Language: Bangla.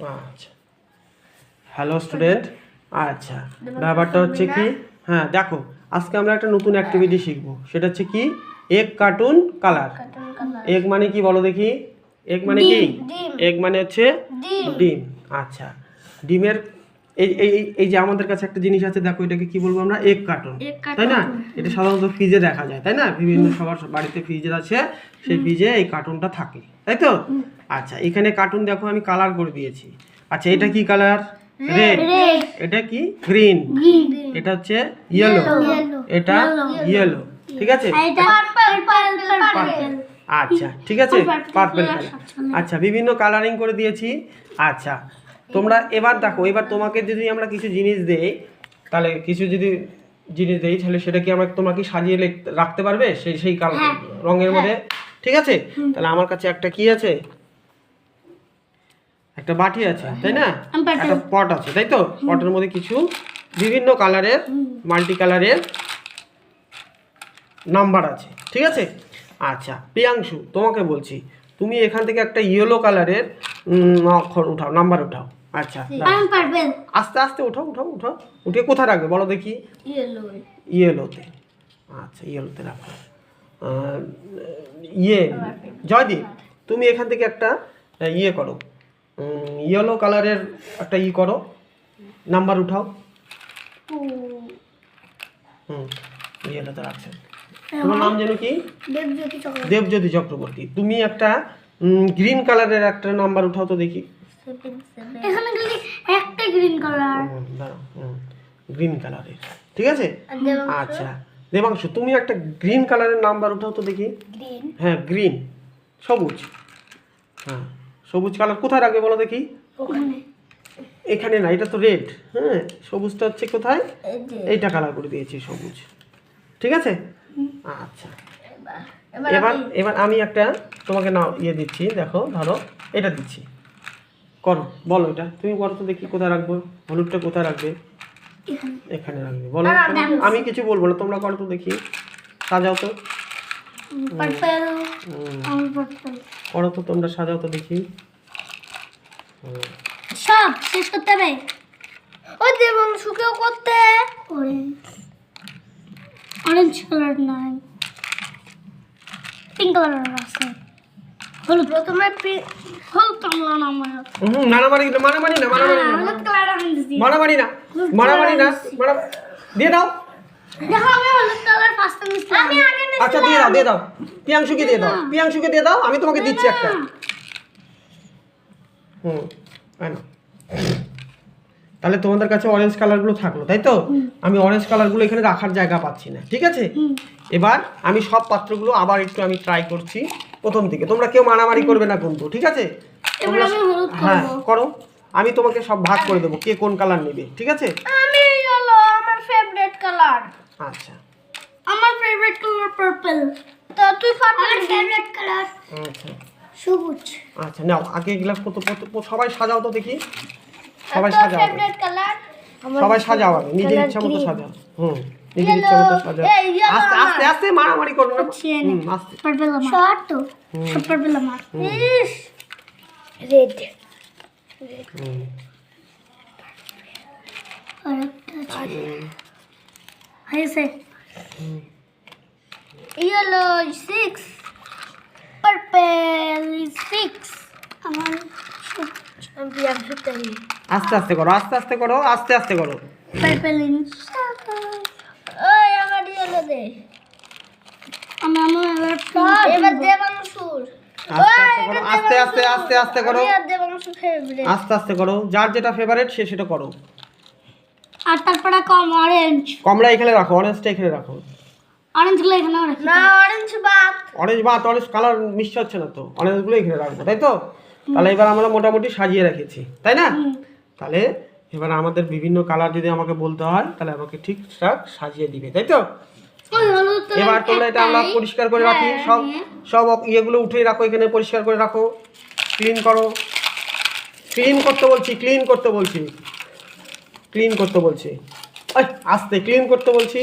আচ্ছা, হ্যালো স্টুডেন্ট। আচ্ছা, ব্যাপারটা হচ্ছে কি, হ্যাঁ দেখো, আজকে আমরা একটা নতুন অ্যাক্টিভিটি শিখবো। সেটা হচ্ছে কি, এগ কার্টুন কালার। এগ মানে কি বলো দেখি? এগ মানে কি? এগ মানে হচ্ছে ডিম। আচ্ছা, ডিমের এই এই এই যে আমাদের কাছে একটা জিনিস আছে, দেখো এটাকে কি বলবো আমরা? এগ কার্টুন, তাই না? এটা সাধারণত ফ্রিজে দেখা যায়, তাই না? বিভিন্ন সবার বাড়িতে ফ্রিজের আছে, সেই ফ্রিজে এই কার্টুনটা থাকে, তাই তো? আচ্ছা, এখানে কার্টুন দেখো আমি কালার করে দিয়েছি। আচ্ছা, এটা কি কালার? রেড। এটা কি? গ্রিন। এটা হচ্ছে ইয়েলো। এটা ইয়েলো, ঠিক আছে? আচ্ছা, ঠিক আছে, পার্পল কালার। আচ্ছা, বিভিন্ন কালারিং করে দিয়েছি। আচ্ছা, তোমরা এবার দেখো, এবার তোমাকে যদি আমরা কিছু জিনিস দেই, তাহলে কিছু যদি জিনিস দেই, তাহলে সেটা কি আমরা, তোমরা কি সাজিয়ে রাখতে পারবে সেই সেই কালার রঙের মধ্যে? ঠিক আছে, তাহলে আমার কাছে একটা কি আছে? একটা বাটি আছে, তাই না? একটা পট আছে, তাই তো? পটের মধ্যে কিছু বিভিন্ন কালারের, মাল্টি কালারের নাম্বার আছে, ঠিক আছে? আচ্ছা প্রিয়াংশু, তোমাকে বলছি, তুমি এখান থেকে একটা ইয়েলো কালারের অক্ষর উঠাও, নাম্বার উঠাও। আচ্ছা, আস্তে আস্তে উঠাও, উঠাও, উঠাও। উঠে কোথায় রাখবে বলো দেখি? ইয়েলোতে। আচ্ছা, ইয়েলোতে রাখো। জয়দীপ, তুমি এখান থেকে একটা ইয়ে করো, ইয়েলো কালারের একটা করো, নাম্বার উঠাও। ইয়েলোতে রাখছেন। তোমার নাম যেন কি? দেবজ্যোতি চক্রবর্তী। তুমি একটা গ্রিন কালারের একটা নাম্বার উঠাও তো দেখি। এখানে একটা গ্রিন কালার। গ্রিন কালারের, ঠিক আছে? আচ্ছা দেবাংশু, তুমি একটা গ্রিন কালারের নাম্বার উঠাও তো দেখি। হ্যাঁ, গ্রিন, সবুজ। হ্যাঁ, সবুজ কালার কোথায় রাখবে বলো দেখি? এখানে না, এটা তো রেড। হ্যাঁ, সবুজটা হচ্ছে কোথায়? এইটা কালার করে দিয়েছি, সবুজ, ঠিক আছে? আচ্ছা, এবার এবার আমি একটা তোমাকে না দিচ্ছি, দেখো, ধরো এটা দিচ্ছি, করো, বলো এটা তুমি করো তো দেখি, কোথায় রাখবো? হলুদটা কোথায় রাখবে? এখানে রাখবে, বলো। আমি কিছু বলবো না, তোমরা করো তো দেখি, সাজাও তো, করো তো তোমরা, সাজাও তো দেখি। সব শেষ করতে হবে। ওই যেমন শুকেও করতে অরেঞ্জ কালার নাই, পিঙ্ক কালার আছে, হলুদ। প্রথমে হলুদ কালার নাম মারামারি না, মারামারি না, মারামারি না, হলুদ কালার আমি দিছি। মারামারি না, মারামারি না, দিয়ে দাও। দেখো আমি হলুদ কালার ফার্স্ট টাইম দিছি। আমি আগে দিছি। আচ্ছা দিয়ে দাও, দিয়ে দাও, প্রিয়াংশুকে দিয়ে দাও, প্রিয়াংশুকে দিয়ে দাও, আমি তোমাকে দিচ্ছি একটা। তাহলে তোমাদের কাছে অরেঞ্জ কালারগুলো থাকলো, তাই তো? আমি অরেঞ্জ কালারগুলো এখানে রাখার জায়গা পাচ্ছি না, ঠিক আছে? এবার আমি সব পাত্রগুলো আবার একটু আমি ট্রাই করছি প্রথম থেকে। তোমরা কেউ মারামারি করবে না কিন্তু, ঠিক আছে? এবার আমি হলুদ করব। হ্যাঁ করো, আমি তোমাকে সব ভাগ করে দেবো, কে কোন কালার নেবে, ঠিক আছে? আমি হলো আমার ফেভারিট কালার। আচ্ছা, আমার ফেভারিট কালার পার্পল। তো তুই পার্পল ফেভারিট কালার। আচ্ছা সবুজ। আচ্ছা, নাও আগে গ্লাস সবাই সাজাও তো দেখি, সবাই সাজাও, ফেভারিট কালার। সবাই সাজাও আগে, নিজের ইচ্ছা মতো সাজাও। নিজের ইচ্ছা মতো সাজাও। আস্তে আস্তে আস্তে, মারামারি করো না। আস্তে। পার্পল আমার শর্ট তো, সব পার্পল আমার। ইস রেড। আরেকটা আছে। হয়েছে। Yellow 6, purple 6। আমার আমি আমটাই। আস্তে আস্তে করো, আস্তে আস্তে করো, আস্তে আস্তে করো। Purple in 7। ওই আমার ইয়েলো দে। এবার দেবাংশুর। আস্তে আস্তে আস্তে আস্তে করো, দেবাংশু ফেভারিট। আস্তে আস্তে করো, যার যেটা ফেভারিট সে সেটা করো। আর তারপরে কম অরেঞ্জ। কমলা এখানে রাখো, অরেঞ্জটা এখানে রাখো। অরেঞ্জ গুলো এখানে রাখো। না অরেঞ্জ বাদ। অরেঞ্জ কালার মিক্স হচ্ছে না তো, অরেঞ্জগুলো এখানে রাখবো, তাই তো? তাহলে এবার আমরা মোটামুটি সাজিয়ে রেখেছি, তাই না? তাহলে এবার আমাদের বিভিন্ন কালার যদি আমাকে বলতে হয়, তাহলে আমাকে ঠিকঠাক সাজিয়ে দিবে, তাই তো? এবার তোমরা এটা আমরা পরিষ্কার করে রাখি, সব সব ইয়েগুলো উঠে রাখো, এখানে পরিষ্কার করে রাখো, ক্লিন করো। ক্লিন করতে বলছি, ক্লিন করতে বলছি, ক্লিন করতে বলছি, আস্তে ক্লিন করতে বলছি।